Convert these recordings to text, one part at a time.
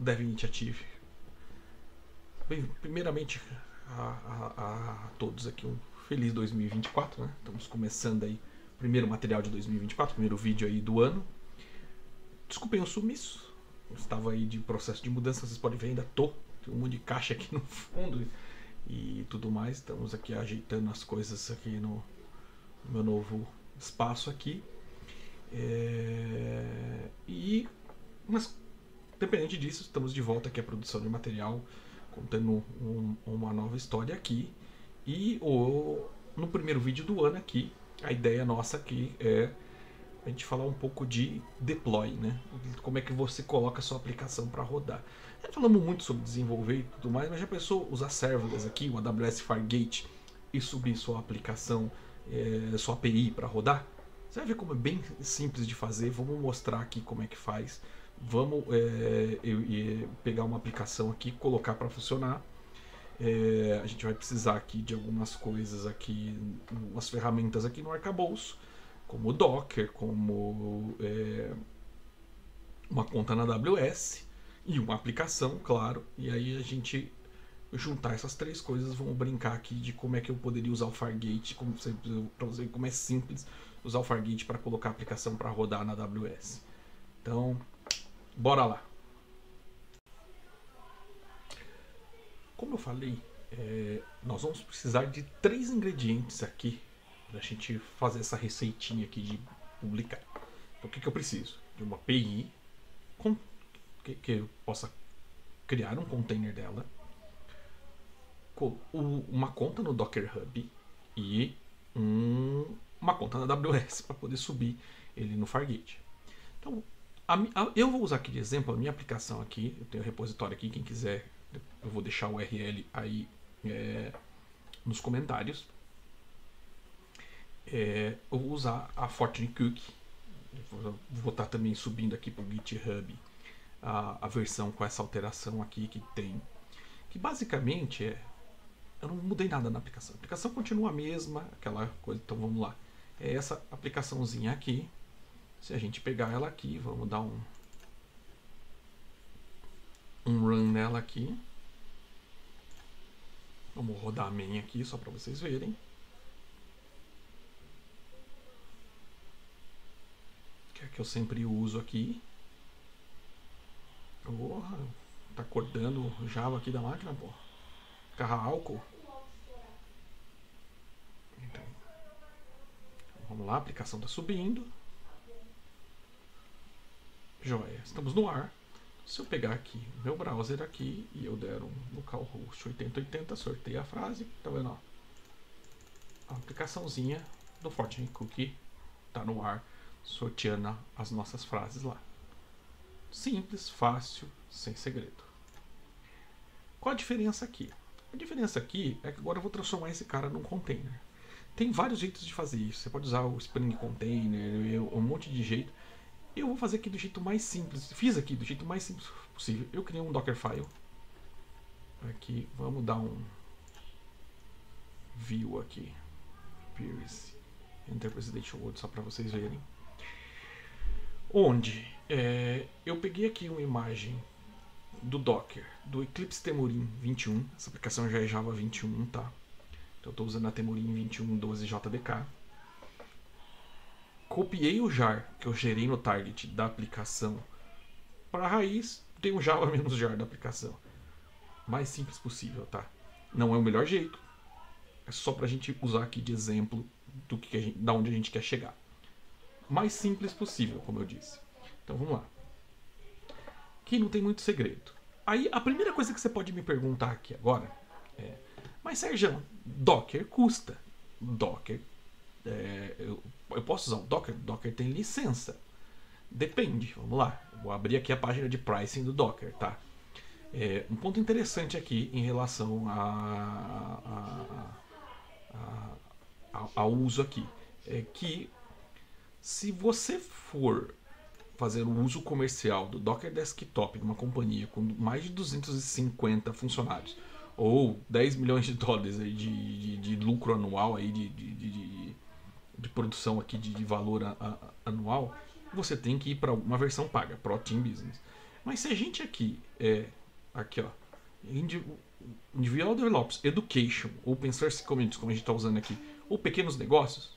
Dev Initiative. Bem, primeiramente a todos aqui um feliz 2024, né? Estamos começando aí o primeiro material de 2024, primeiro vídeo aí do ano. Desculpem o sumiço, eu estava aí de processo de mudança, vocês podem ver, ainda tem um monte de caixa aqui no fundo e tudo mais. Estamos aqui ajeitando as coisas aqui no meu novo espaço aqui. Mas independente disso, estamos de volta aqui à produção de material, contando uma nova história aqui. E no primeiro vídeo do ano aqui, a ideia nossa aqui é a gente falar um pouco de deploy, né? Como é que você coloca a sua aplicação para rodar. Falamos muito sobre desenvolver e tudo mais, mas já pensou usar serverless aqui, o AWS Fargate, e subir sua aplicação, sua API para rodar? Você vai ver como é bem simples de fazer. Vamos mostrar aqui como é que faz. Vamos pegar uma aplicação aqui, colocar para funcionar. A gente vai precisar aqui de algumas coisas aqui, umas ferramentas aqui no arcabouço, como o Docker, como uma conta na AWS e uma aplicação, claro. E aí a gente juntar essas três coisas, vamos brincar aqui de como é que eu poderia usar o Fargate, para você ver como é simples usar o Fargate para colocar a aplicação para rodar na AWS. Então, bora lá. Como eu falei, nós vamos precisar de 3 ingredientes aqui para a gente fazer essa receitinha aqui de publicar. Então, o que eu preciso? De uma API que eu possa criar um container dela, uma conta no Docker Hub e uma conta na AWS para poder subir ele no Fargate. Então, eu vou usar aqui de exemplo a minha aplicação aqui. Eu tenho o repositório aqui, quem quiser, eu vou deixar o URL aí nos comentários. Eu vou usar a Fortune Cookie. Vou estar também subindo aqui para o GitHub a versão com essa alteração aqui que tem. Que basicamente eu não mudei nada na aplicação. A aplicação continua a mesma, aquela coisa. Então vamos lá. É essa aplicaçãozinha aqui. Se a gente pegar ela aqui, vamos dar um run nela aqui. Vamos rodar a main aqui só para vocês verem. Que é a que eu sempre uso aqui. Tá acordando o Java aqui da máquina, pô. Carra álcool. Então, vamos lá, a aplicação está subindo. Joia, estamos no ar. Se eu pegar aqui meu browser aqui e eu der um localhost 8080, sorteio a frase, tá vendo? Ó? A aplicaçãozinha do Fortune Cookie tá no ar, sorteando as nossas frases lá. Simples, fácil, sem segredo. Qual a diferença aqui? A diferença aqui é que agora eu vou transformar esse cara num container. Tem vários jeitos de fazer isso. Você pode usar o Spring Container, um monte de jeito. Eu vou fazer aqui do jeito mais simples. Fiz aqui do jeito mais simples possível. Eu criei um Dockerfile. Aqui, vamos dar um view aqui. Appearance. Enter Presidential World, só para vocês verem. Onde eu peguei aqui uma imagem do Docker, do Eclipse Temurin 21. Essa aplicação já é Java 21, tá? Então eu estou usando a Temurin 21.12 JDK. Copiei o jar que eu gerei no target da aplicação para a raiz, tem um Java menos jar da aplicação. Mais simples possível, tá? Não é o melhor jeito. É só para a gente usar aqui de exemplo da onde a gente quer chegar. Mais simples possível, como eu disse. Então vamos lá. Aqui não tem muito segredo. Aí a primeira coisa que você pode me perguntar aqui agora é: mas Sérgio, Docker custa. Docker, eu posso usar o Docker? Docker tem licença. Depende, vamos lá. Vou abrir aqui a página de pricing do Docker, tá? Um ponto interessante aqui em relação ao uso aqui é que se você for fazer o uso comercial do Docker Desktop de uma companhia com mais de 250 funcionários ou 10 milhões de dólares aí de lucro anual, aí de produção aqui de valor anual, você tem que ir para uma versão paga, Pro Team Business. Mas se a gente aqui ó, Individual Developers, Education, Open Source Communities, como a gente está usando aqui, ou pequenos negócios,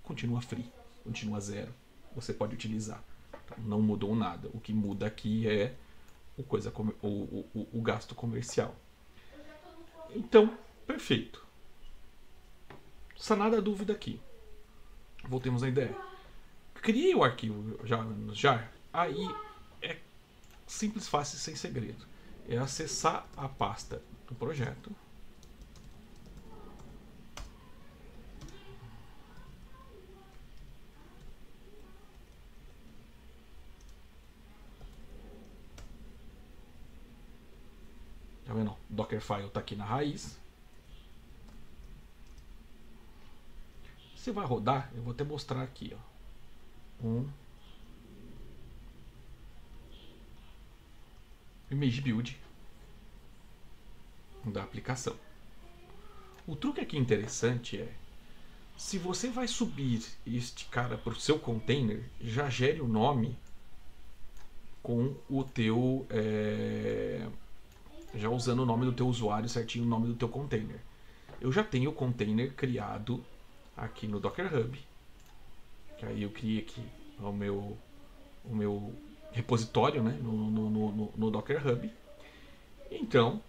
continua free, continua zero. Você pode utilizar. Então, não mudou nada. O que muda aqui é o gasto comercial. Então, perfeito. Sanada a dúvida aqui. Voltemos à ideia. Criei o arquivo já no jar. Aí é simples, fácil e sem segredo. É acessar a pasta do projeto. Tá vendo? O Dockerfile está aqui na raiz. Você vai rodar, eu vou até mostrar aqui, ó. Image Build da aplicação. O truque aqui interessante é, se você vai subir este cara para o seu container, já gere o nome com o teu... já usando o nome do teu usuário certinho, o nome do teu container. Eu já tenho o container criado aqui no Docker Hub. Que aí eu criei aqui o meu repositório, né, no Docker Hub. Então,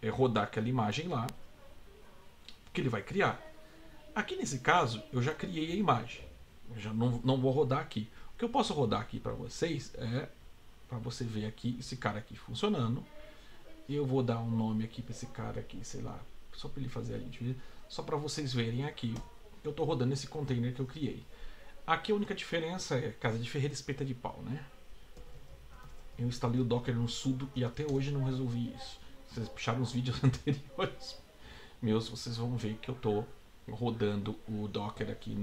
é rodar aquela imagem lá que ele vai criar. Aqui nesse caso, eu já criei a imagem. Eu já não vou rodar aqui. O que eu posso rodar aqui para vocês é para você ver aqui esse cara aqui funcionando. E eu vou dar um nome aqui para esse cara aqui, sei lá, só para ele fazer a gente, só para vocês verem aqui. Eu estou rodando esse container que eu criei. Aqui a única diferença é casa de ferreiro espeta de pau, né? Eu instalei o Docker no sudo e até hoje não resolvi isso. Se vocês puxaram os vídeos anteriores meus, vocês vão ver que eu estou rodando o Docker aqui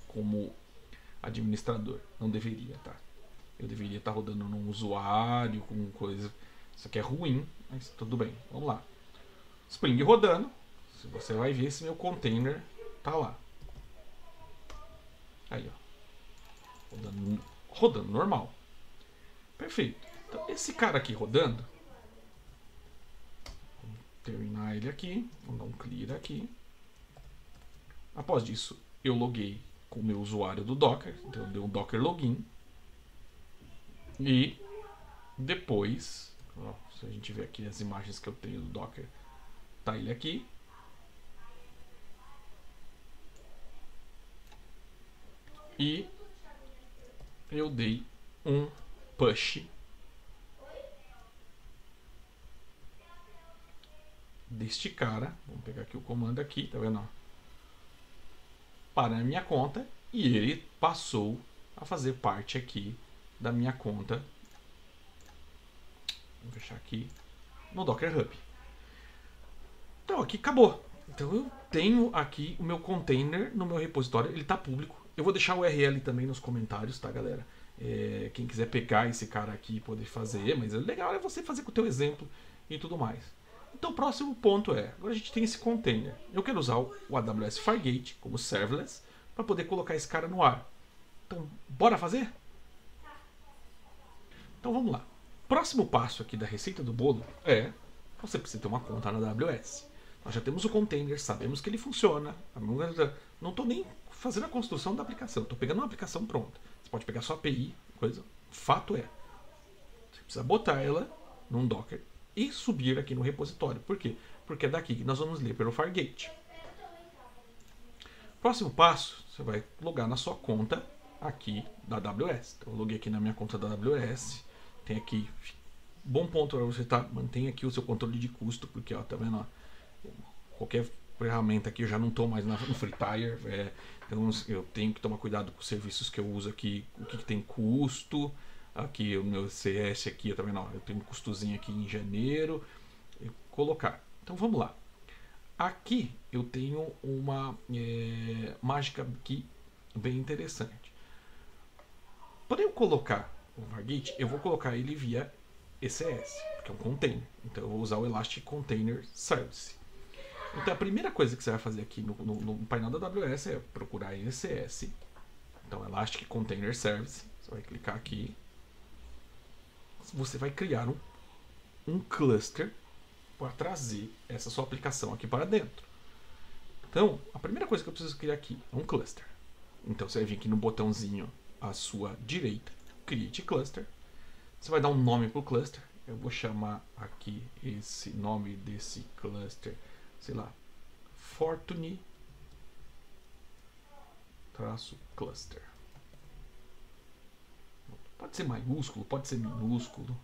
como administrador. Não deveria, tá? Eu deveria estar rodando num usuário, com coisa. Isso aqui é ruim, mas tudo bem. Vamos lá. Spring rodando. Você vai ver se meu container tá lá. Aí, ó. Rodando normal. Perfeito. Então, esse cara aqui rodando. Vamos terminar ele aqui. Vamos dar um clear aqui. Após isso, eu loguei com o meu usuário do Docker. Então, eu dei um Docker login. E depois, ó, se a gente ver aqui as imagens que eu tenho do Docker, tá ele aqui. E eu dei um push deste cara. Vamos pegar aqui o comando aqui, tá vendo? Para a minha conta, e ele passou a fazer parte aqui da minha conta. Vou fechar aqui no Docker Hub. Então aqui acabou. Então eu tenho aqui o meu container no meu repositório, ele está público. Eu vou deixar o URL também nos comentários, tá, galera? Quem quiser pegar esse cara aqui e poder fazer, mas o legal é você fazer com o teu exemplo e tudo mais. Então o próximo ponto é, agora a gente tem esse container. Eu quero usar o AWS Fargate como serverless para poder colocar esse cara no ar. Então, bora fazer? Então vamos lá. Próximo passo aqui da receita do bolo é, você precisa ter uma conta na AWS. Nós já temos o container, sabemos que ele funciona. Não estou nem fazendo a construção da aplicação, estou pegando uma aplicação pronta. Você pode pegar sua API, coisa. Fato é, você precisa botar ela num Docker e subir aqui no repositório. Por quê? Porque é daqui que nós vamos ler pelo Fargate. Próximo passo, você vai logar na sua conta aqui da AWS. Então eu loguei aqui na minha conta da AWS. Tem aqui, bom ponto para você mantenha aqui o seu controle de custo, porque ó, tá vendo, ó, qualquer ferramenta aqui eu já não estou mais no Free Tier, então eu tenho que tomar cuidado com os serviços que eu uso aqui, o que tem custo. Aqui o meu CS aqui, tá vendo, ó, eu tenho um custozinho aqui em janeiro, colocar. Então vamos lá. Aqui eu tenho uma mágica aqui bem interessante. Para eu colocar o Fargate, eu vou colocar ele via ECS, porque é um container. Então eu vou usar o Elastic Container Service. Então a primeira coisa que você vai fazer aqui no painel da AWS é procurar ECS. Então Elastic Container Service. Você vai clicar aqui. você vai criar um cluster para trazer essa sua aplicação aqui para dentro. Então, a primeira coisa que eu preciso criar aqui é um cluster. Então, você vai vir aqui no botãozinho à sua direita, Create Cluster. Você vai dar um nome para o cluster. Eu vou chamar aqui esse nome desse cluster, sei lá, Fortune -cluster. Pode ser maiúsculo, pode ser minúsculo.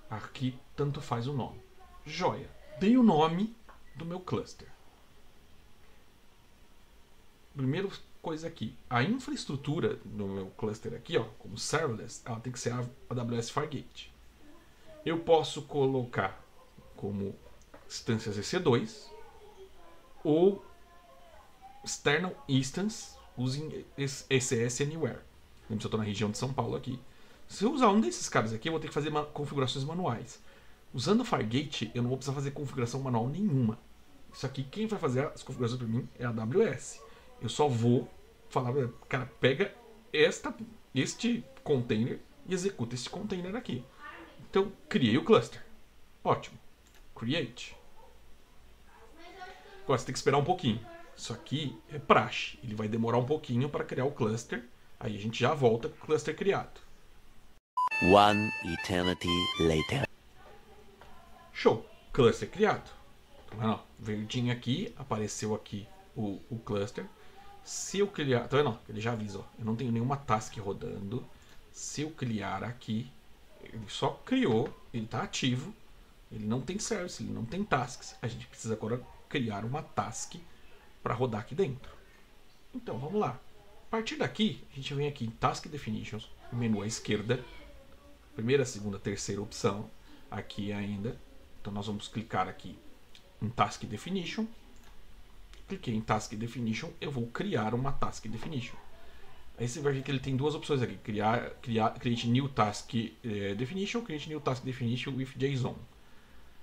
Aqui tanto faz o nome. Joia. Dei o nome do meu cluster. Primeira coisa aqui, a infraestrutura do meu cluster aqui, ó, como serverless, ela tem que ser a AWS Fargate. Eu posso colocar como instâncias EC2 ou external instance using ECS Anywhere. Lembra, se eu estou na região de São Paulo aqui. Se eu usar um desses caras aqui, eu vou ter que fazer configurações manuais. Usando o Fargate, eu não vou precisar fazer configuração manual nenhuma. Isso aqui, quem vai fazer as configurações para mim é a AWS. Eu só vou falar, cara, pega este container e executa esse container aqui. Então, criei o cluster. Ótimo. Create. Agora, você tem que esperar um pouquinho. Isso aqui é praxe. Ele vai demorar um pouquinho para criar o cluster. Aí a gente já volta com o cluster criado. One eternity later. Show. Cluster criado. Tá vendo? Verdinho aqui. Apareceu aqui o cluster. Se eu criar... Tá vendo? Ele já avisa. Ó, eu não tenho nenhuma task rodando. Se eu criar aqui... Ele só criou. Ele está ativo. Ele não tem service. Ele não tem tasks. A gente precisa agora criar uma task para rodar aqui dentro. Então, vamos lá. A partir daqui, a gente vem aqui em Task Definitions, menu à esquerda, primeira, segunda, terceira opção, aqui ainda. Então nós vamos clicar aqui em Task Definition. Cliquei em Task Definition, eu vou criar uma Task Definition. Aí você vai ver que ele tem duas opções aqui, Create New Task Definition, Create New Task Definition with JSON.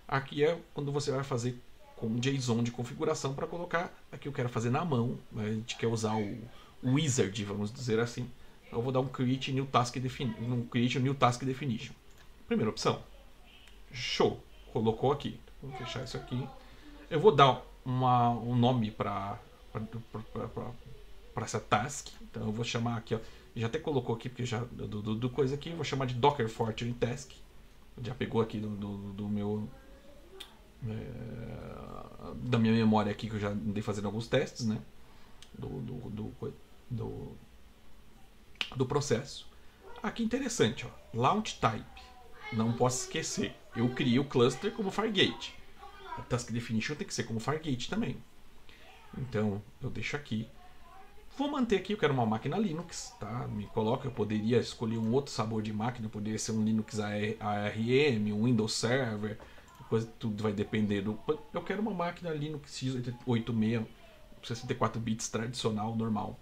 Aqui é quando você vai fazer com JSON de configuração para colocar. Aqui eu quero fazer na mão, a gente quer usar o wizard, vamos dizer assim. Eu vou dar um Create New Task Definition. Primeira opção. Show. Colocou aqui. Vamos fechar isso aqui. Eu vou dar um nome para essa task. Então eu vou chamar aqui, ó. Já até colocou aqui, porque já do coisa aqui. Eu vou chamar de Docker Fortune Task. Já pegou aqui do meu... da minha memória aqui, que eu já andei fazendo alguns testes, né? Do processo. Aqui interessante, ó, Launch Type. Não posso esquecer. Eu criei o cluster como Fargate. A Task Definition tem que ser como Fargate também. Então, eu deixo aqui. Vou manter aqui, eu quero uma máquina Linux, tá? Me coloca, eu poderia escolher um outro sabor de máquina, poderia ser um Linux ARM, um Windows Server, coisa, tudo vai depender do... Eu quero uma máquina Linux x86, 64 bits tradicional, normal.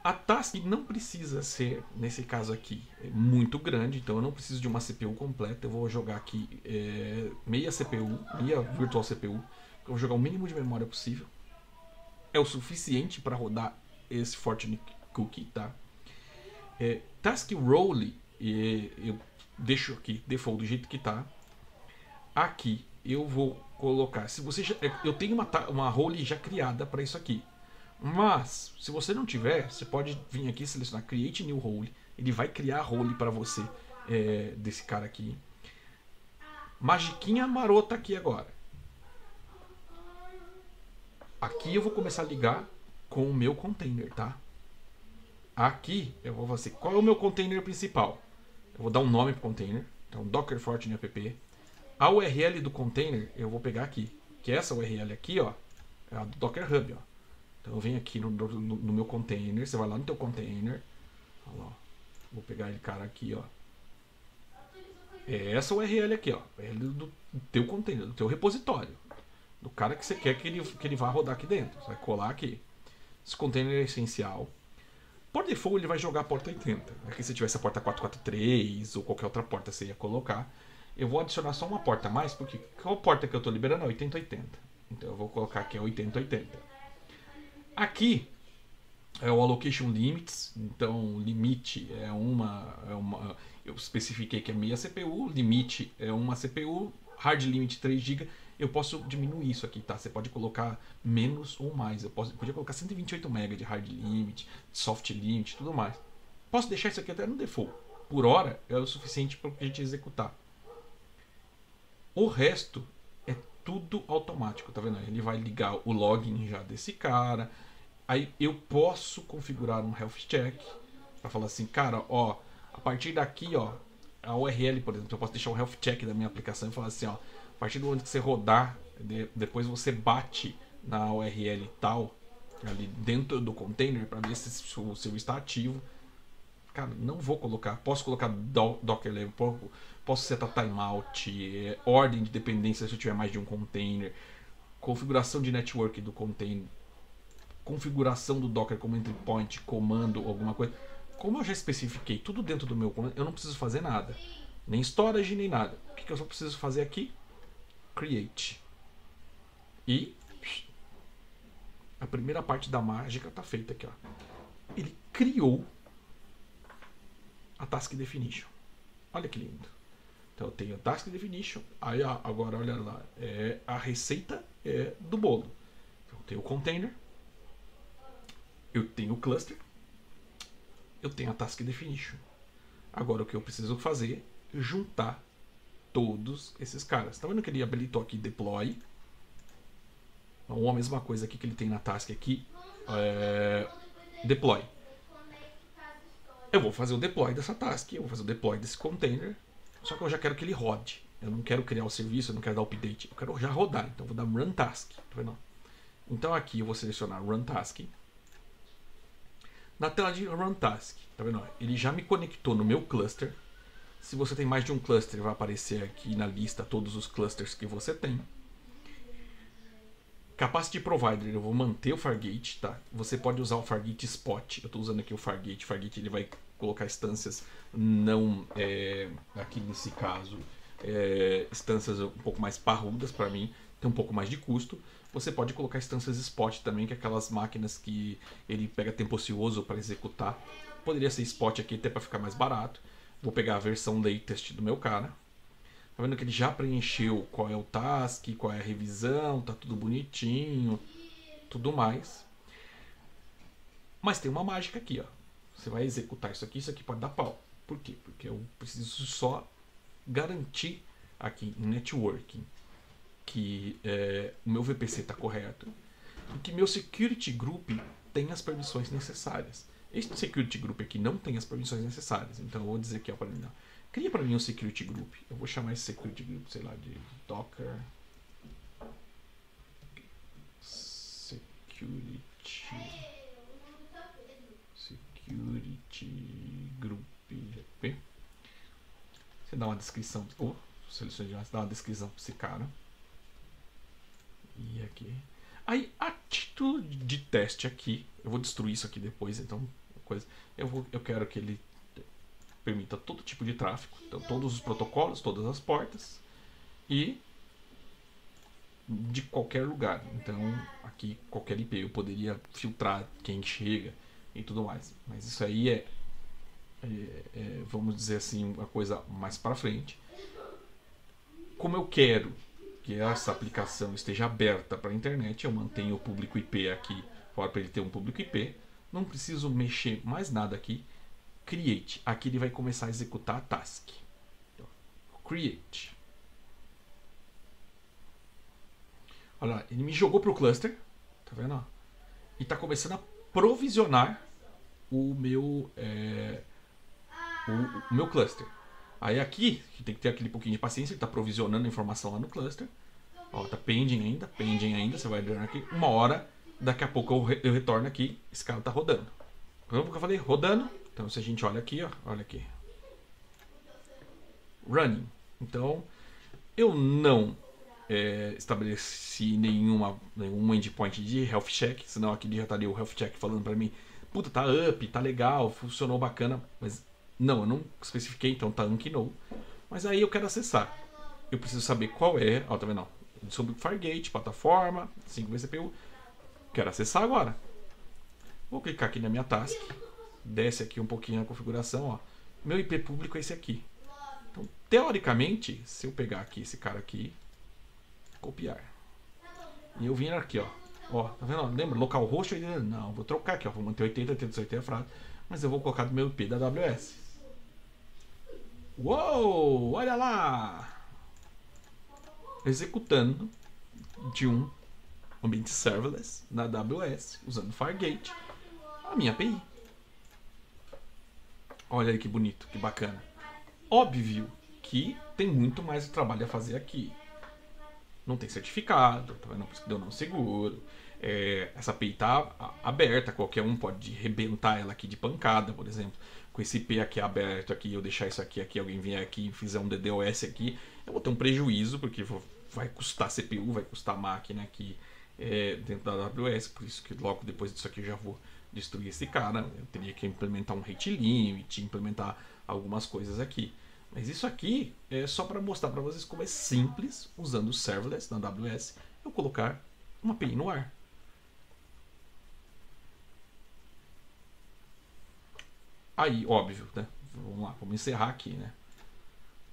A task não precisa ser, nesse caso aqui, muito grande, então eu não preciso de uma CPU completa. Eu vou jogar aqui meia CPU, meia virtual CPU. Eu vou jogar o mínimo de memória possível. É o suficiente para rodar esse Fortune Cookie, tá? Task Role, eu deixo aqui default do jeito que tá. Aqui eu vou colocar, se você eu tenho uma role já criada para isso aqui, mas se você não tiver, você pode vir aqui e selecionar Create New Role. Ele vai criar a role para você desse cara aqui. Magiquinha marota aqui agora. Aqui eu vou começar a ligar com o meu container, tá? Aqui eu vou fazer, qual é o meu container principal? Eu vou dar um nome para o container, então Docker Fortune app. A URL do container eu vou pegar aqui, que essa URL aqui, ó, é a do Docker Hub, ó. Então eu venho aqui no meu container, você vai lá no teu container, olha lá, ó. Vou pegar ele cara aqui, ó. É essa URL aqui, ó, do teu container, do teu repositório, do cara que você quer que ele vá rodar aqui dentro. Você vai colar aqui. Esse container é essencial. Por default ele vai jogar a porta 80. Aqui se tivesse a porta 443 ou qualquer outra porta você ia colocar. Eu vou adicionar só uma porta a mais, porque qual porta que eu estou liberando é 8080. Então eu vou colocar aqui a 8080. Aqui é o Allocation Limits. Então, limite é uma eu especifiquei que é meia CPU, limite é uma CPU, hard limit 3 GB. Eu posso diminuir isso aqui, tá? Você pode colocar menos ou mais. Podia colocar 128 MB de hard limit, soft limit, tudo mais. Posso deixar isso aqui até no default. Por hora é o suficiente para a gente executar. O resto é tudo automático, tá vendo? Ele vai ligar o login já desse cara. Aí eu posso configurar um health check para falar assim, cara, ó, a partir daqui, ó, a URL, por exemplo, eu posso deixar um health check da minha aplicação e falar assim, ó, a partir do momento que você rodar, depois você bate na URL tal, ali dentro do container, para ver se o seu está ativo. Cara, não vou colocar. Posso colocar Docker level, posso setar timeout, ordem de dependência se eu tiver mais de um container, configuração de network do container, configuração do Docker como entry point, comando, alguma coisa. Como eu já especifiquei tudo dentro do meu comando, eu não preciso fazer nada. Nem storage, nem nada. O que eu só preciso fazer aqui? Create. E a primeira parte da mágica está feita aqui, ó. Ele criou a Task Definition. Olha que lindo. Então eu tenho a Task Definition. Aí agora olha lá, a receita do bolo. Então, eu tenho o container, eu tenho o cluster, eu tenho a Task Definition. Agora o que eu preciso fazer é juntar todos esses caras. Tá vendo que ele habilitou aqui deploy? Ou a mesma coisa aqui que ele tem na task aqui, deploy. Eu vou fazer o deploy dessa task, eu vou fazer o deploy desse container, só que eu já quero que ele rode. Eu não quero criar o serviço, eu não quero dar update, eu quero já rodar. Então eu vou dar run task. Tá vendo? Então aqui eu vou selecionar run task. Na tela de run task, tá vendo? Ele já me conectou no meu cluster. Se você tem mais de um cluster, vai aparecer aqui na lista todos os clusters que você tem. Capacity Provider, eu vou manter o Fargate, tá? Você pode usar o Fargate Spot. Eu estou usando aqui o Fargate. O Fargate ele vai colocar instâncias não, aqui nesse caso, instâncias um pouco mais parrudas para mim, tem um pouco mais de custo. Você pode colocar instâncias Spot também, que é aquelas máquinas que ele pega tempo ocioso para executar. Poderia ser Spot aqui até para ficar mais barato. Vou pegar a versão latest do meu cara. Tá vendo que ele já preencheu qual é o task, qual é a revisão, tá tudo bonitinho, tudo mais. Mas tem uma mágica aqui, ó. Você vai executar isso aqui pode dar pau. Por quê? Porque eu preciso só garantir aqui em networking que o meu VPC está correto e que meu security group tem as permissões necessárias. Este security group aqui não tem as permissões necessárias, então eu vou dizer aqui, ó, para mim, ó. Cria para mim um security group. Eu vou chamar esse security group, sei lá, de Docker Security Group. Você dá uma descrição. Selecionar, você dá uma descrição para esse cara. E aqui. Aí, a título de teste aqui, eu vou destruir isso aqui depois, então, eu quero que ele permita todo tipo de tráfego, então todos os protocolos, todas as portas e de qualquer lugar. Então aqui qualquer IP eu poderia filtrar quem chega e tudo mais, mas isso aí vamos dizer assim, uma coisa mais para frente. Como eu quero que essa aplicação esteja aberta para a internet, eu mantenho o público IP aqui, fora para ele ter um público IP, não preciso mexer mais nada aqui. Create. Aqui ele vai começar a executar a task. Create. Olha lá, ele me jogou para o cluster. Tá vendo? E está começando a provisionar o meu cluster. Aí aqui, tem que ter aquele pouquinho de paciência, ele está provisionando a informação lá no cluster. Ó, tá pending ainda. Você vai ver aqui. Uma hora, daqui a pouco eu retorno aqui. Esse cara tá rodando. Como que eu falei? Rodando. Então se a gente olha aqui, ó, olha aqui. Running. Então eu não estabeleci nenhum endpoint de health check, senão aqui já estaria o health check falando para mim, puta, tá up, tá legal, funcionou bacana, mas não, eu não especifiquei, então tá unknown. Mas aí eu quero acessar. Eu preciso saber qual é, ó, tá vendo? Sobre o Fargate, plataforma, 5 vCPU. Quero acessar agora. Vou clicar aqui na minha task, desce aqui um pouquinho a configuração, ó. Meu IP público é esse aqui. Então, teoricamente, se eu pegar aqui esse cara aqui, copiar. E eu vim aqui, ó, tá vendo? Lembra? Localhost, não, vou trocar aqui, ó, vou manter 80, 80 é frase, mas eu vou colocar do meu IP da AWS. Uou, olha lá! Executando de um ambiente serverless na AWS, usando Fargate, a minha API. Olha aí que bonito, que bacana. Óbvio que tem muito mais trabalho a fazer aqui. Não tem certificado, tá vendo? Por isso que deu não seguro. Essa API tá aberta, qualquer um pode rebentar ela aqui de pancada, por exemplo. Com esse IP aqui aberto, aqui, eu deixar isso aqui, alguém vier aqui e fizer um DDoS aqui, eu vou ter um prejuízo, porque vai custar CPU, vai custar máquina aqui dentro da AWS, por isso que logo depois disso aqui eu já vou destruir esse cara. Eu teria que implementar um rate limit, implementar algumas coisas aqui. Mas isso aqui é só para mostrar para vocês como é simples, usando o serverless na AWS, eu colocar uma API no ar. Aí, óbvio, né? Vamos lá, vamos encerrar aqui, né?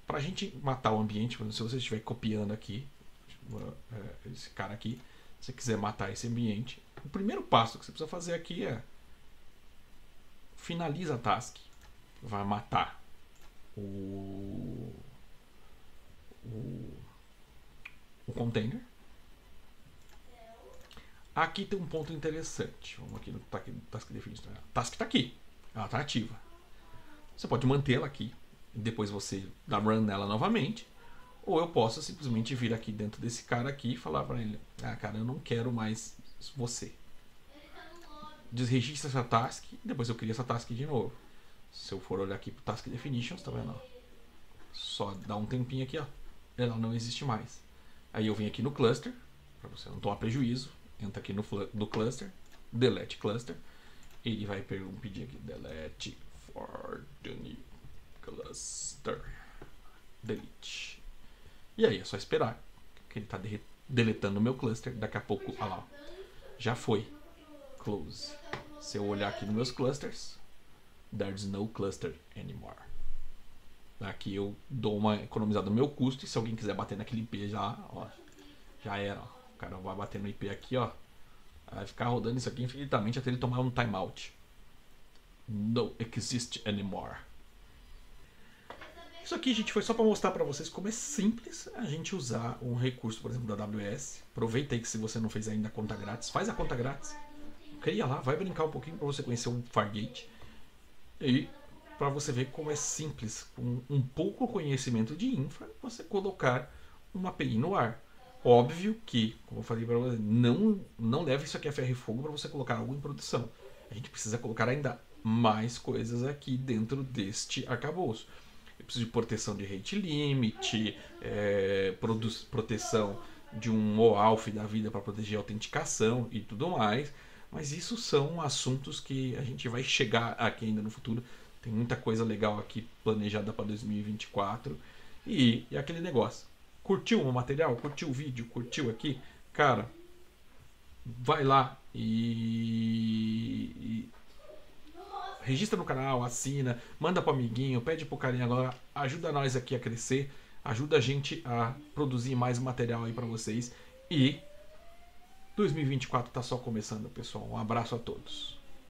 Pra gente matar o ambiente, se você estiver copiando aqui, esse cara aqui, se você quiser matar esse ambiente, o primeiro passo que você precisa fazer aqui é finaliza a task, vai matar o container. Aqui tem um ponto interessante. Vamos aqui no task definition. A task está aqui, ela está ativa. Você pode mantê-la aqui, depois você dá run nela novamente, ou eu posso simplesmente vir aqui dentro desse cara aqui e falar para ele: ah, cara, eu não quero mais você. Desregistra essa task e depois eu crio essa task de novo. Se eu for olhar aqui para Task Definitions, tá vendo? Só dá um tempinho aqui, ó, ela não existe mais. Aí eu vim aqui no cluster, para você não tomar prejuízo, entra aqui no cluster, delete cluster, ele vai pedir aqui delete for the new cluster, delete. E aí é só esperar que ele está deletando o meu cluster. Daqui a pouco, olha lá, já foi. Close. Se eu olhar aqui nos meus clusters, there's no cluster anymore. Aqui eu dou uma economizada no meu custo, e se alguém quiser bater naquele IP já, ó, já era. Ó. O cara vai bater no IP aqui, ó, vai ficar rodando isso aqui infinitamente até ele tomar um timeout. No exist anymore. Isso aqui, gente, foi só para mostrar para vocês como é simples a gente usar um recurso, por exemplo, da AWS. Aproveita aí que se você não fez ainda a conta grátis, faz a conta grátis. Cria lá, vai brincar um pouquinho para você conhecer o Fargate. E para você ver como é simples, com um pouco conhecimento de infra, você colocar uma API no ar. Óbvio que, como eu falei para você, não leve isso aqui a ferro e fogo para você colocar algo em produção. A gente precisa colocar ainda mais coisas aqui dentro deste arcabouço. Eu preciso de proteção de rate limit, proteção de um OAuth da vida para proteger a autenticação e tudo mais. Mas isso são assuntos que a gente vai chegar aqui ainda no futuro. Tem muita coisa legal aqui planejada para 2024. E aquele negócio. Curtiu o material? Curtiu o vídeo? Curtiu aqui? Cara, vai lá e registra no canal, assina, manda pro amiguinho, pede pro carinha agora, ajuda nós aqui a crescer, ajuda a gente a produzir mais material aí pra vocês. E 2024 tá só começando, pessoal. Um abraço a todos.